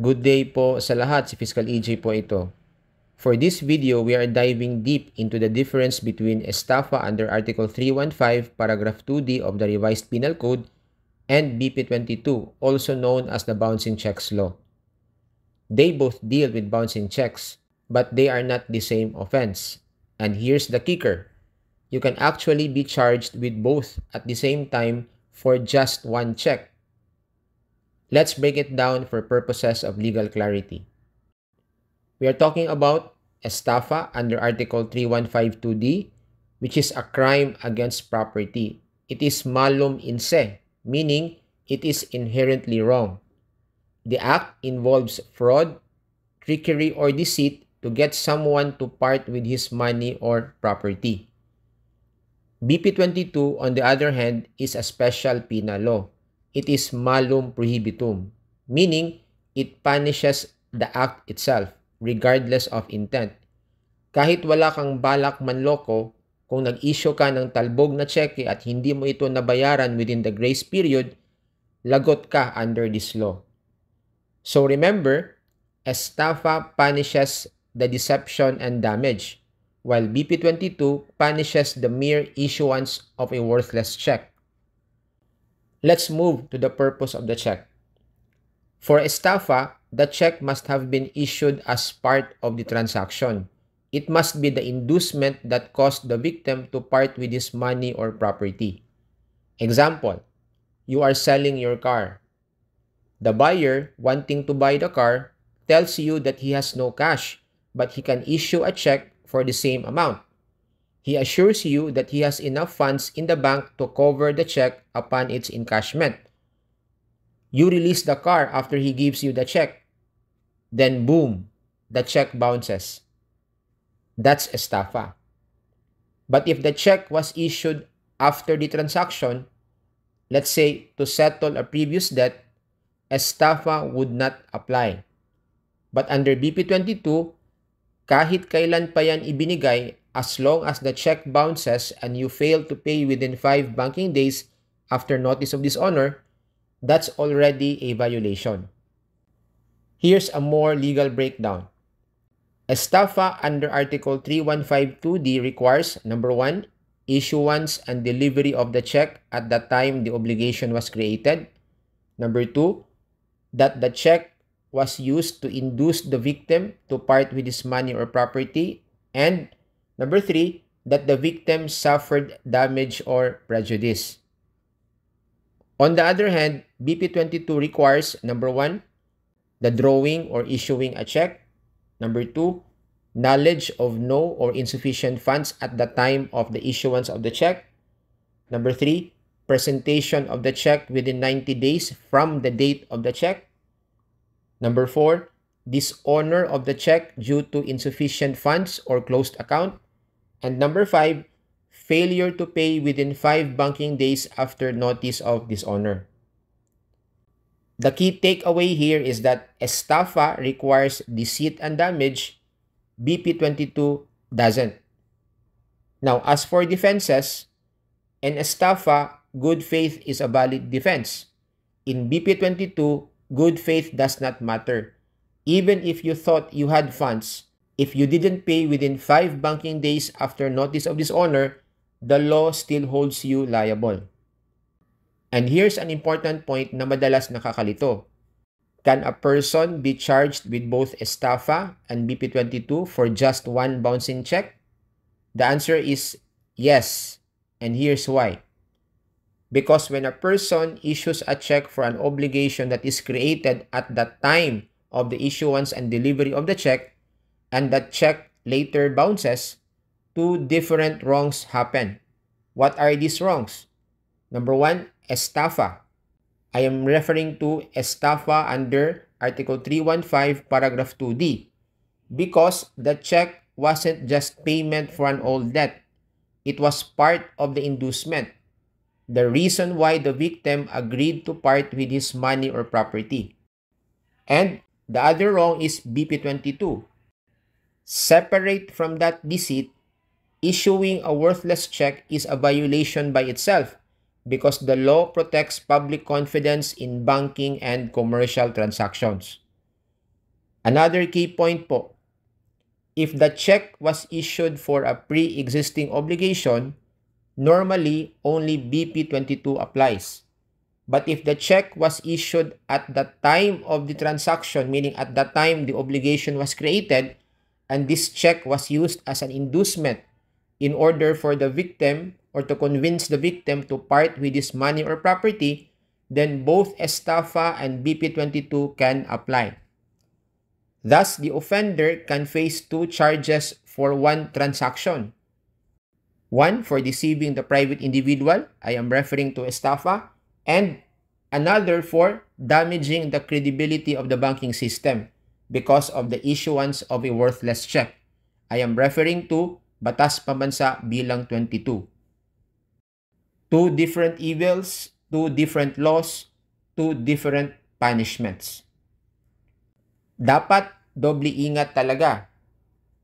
Good day po sa lahat, si Fiscal EJ po ito. For this video, we are diving deep into the difference between estafa under Article 315, Paragraph 2D of the Revised Penal Code and BP22, also known as the Bouncing Checks Law. They both deal with bouncing checks, but they are not the same offense. And here's the kicker. You can actually be charged with both at the same time for just one check. Let's break it down for purposes of legal clarity. We are talking about estafa under Article 3152D, which is a crime against property. It is malum in se, meaning it is inherently wrong. The act involves fraud, trickery, or deceit to get someone to part with his money or property. BP22, on the other hand, is a special penal law. It is malum prohibitum, meaning it punishes the act itself, regardless of intent. Kahit wala kang balak manloko, kung nag-issue ka ng talbog na cheque at hindi mo ito nabayaran within the grace period, lagot ka under this law. So remember, estafa punishes the deception and damage, while BP22 punishes the mere issuance of a worthless check. Let's move to the purpose of the check. For estafa, the check must have been issued as part of the transaction. It must be the inducement that caused the victim to part with his money or property. Example, you are selling your car. The buyer, wanting to buy the car, tells you that he has no cash, but he can issue a check for the same amount. He assures you that he has enough funds in the bank to cover the check upon its encashment. You release the car after he gives you the check. Then boom, the check bounces. That's estafa. But if the check was issued after the transaction, let's say to settle a previous debt, estafa would not apply. But under BP22, kahit kailan pa yan ibinigay, as long as the check bounces and you fail to pay within 5 banking days after notice of dishonor, that's already a violation. Here's a more legal breakdown. Estafa under Article 3152D requires, number 1, issuance and delivery of the check at the time the obligation was created. Number 2, that the check was used to induce the victim to part with his money or property. And number 3, that the victim suffered damage or prejudice. On the other hand, BP22 requires, number 1, the drawing or issuing a check. Number 2, knowledge of no or insufficient funds at the time of the issuance of the check. Number 3, presentation of the check within 90 days from the date of the check. Number 4, dishonor of the check due to insufficient funds or closed account. And number 5, failure to pay within 5 banking days after notice of dishonor. The key takeaway here is that estafa requires deceit and damage, BP22 doesn't. Now, as for defenses, in estafa, good faith is a valid defense. In BP22, good faith does not matter. Even if you thought you had funds, if you didn't pay within 5 banking days after notice of dishonor, the law still holds you liable. And here's an important point na madalas nakakalito. Can a person be charged with both estafa and BP22 for just one bouncing check? The answer is yes, and here's why. Because when a person issues a check for an obligation that is created at the time of the issuance and delivery of the check, and that check later bounces, 2 different wrongs happen. What are these wrongs? Number 1, estafa. I am referring to estafa under Article 315, Paragraph 2D, because the check wasn't just payment for an old debt. It was part of the inducement, the reason why the victim agreed to part with his money or property. And the other wrong is BP22. Separate from that deceit, issuing a worthless check is a violation by itself because the law protects public confidence in banking and commercial transactions. Another key point po, if the check was issued for a pre-existing obligation, normally only BP22 applies. But if the check was issued at the time of the transaction, meaning at the time the obligation was created, and this check was used as an inducement in order for the victim or to convince the victim to part with his money or property, then both estafa and BP22 can apply. Thus, the offender can face two charges for one transaction. One for deceiving the private individual, I am referring to estafa, and another for damaging the credibility of the banking system because of the issuance of a worthless check. I am referring to Batas Pambansa Bilang 22. Two different evils, two different laws, two different punishments. Dapat doble ingat talaga.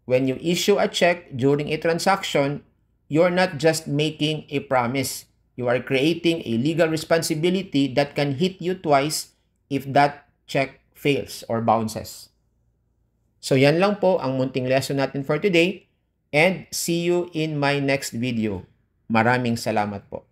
When you issue a check during a transaction, you're not just making a promise. You are creating a legal responsibility that can hit you twice if that check fails or bounces. So yan lang po ang munting lesson natin for today, and see you in my next video. Maraming salamat po.